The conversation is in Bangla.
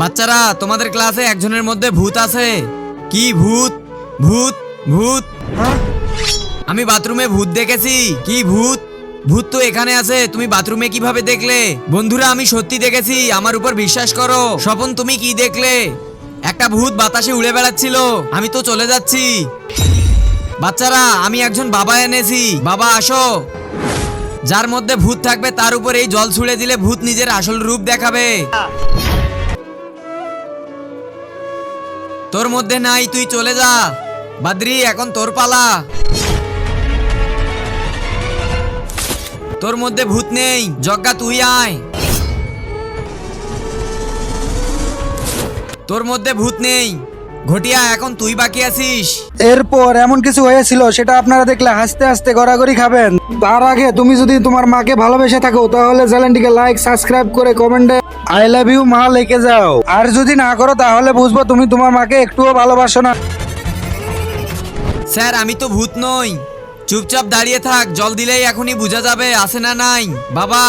বাচ্চারা, তোমাদের ক্লাসে একজনের মধ্যে ভূত আছে। কি ভূত? ভূত ভূত আমি বাথরুমে ভূত দেখেছি। কি ভূত? ভূত তো এখানে আছে, তুমি বাথরুমে কিভাবে দেখলে? বন্ধুরা, আমি সত্যি দেখেছি, আমার উপর বিশ্বাস করো। স্বপন, তুমি কি দেখলে? একটা ভূত বাতাসে উড়ে বেড়াচ্ছিল। আমি তো চলে যাচ্ছি। বাচ্চারা, আমি একজন বাবা এনেছি। বাবা আসো। যার মধ্যে ভূত থাকবে তার উপর এই জল ছুঁড়ে দিলে ভূত নিজের আসল রূপ দেখাবে। তোর মধ্যে নাই, তুই চলে যা। বাদ্রি, এখন তোর পালা। তোর মধ্যে ভূত নেই, যজ্ঞা তুই আয়। তোর মধ্যে ভূত নেই, ঘটিয়া এখন তুই বাকি আছিস। এরপর এমন কিছু হয়েছিল সেটা আপনারা দেখলে হাসতে হাসতে গড়াগড়ি খাবেন। তার আগে তুমি যদি তোমার মাকে ভালোবেসে থাকো তাহলে চ্যানেলটিকে লাইক সাবস্ক্রাইব করে কমেন্টে আই লাভ ইউ মা লিখে যাও। আর যদি না করো তাহলে বুঝবো তুমি তোমার মাকে একটুও ভালোবাসো না। স্যার, আমি তো ভূত নই। চুপচাপ দাঁড়িয়ে থাক, জল দিলেই এখনই বোঝা যাবে আছে না নাই। বাবা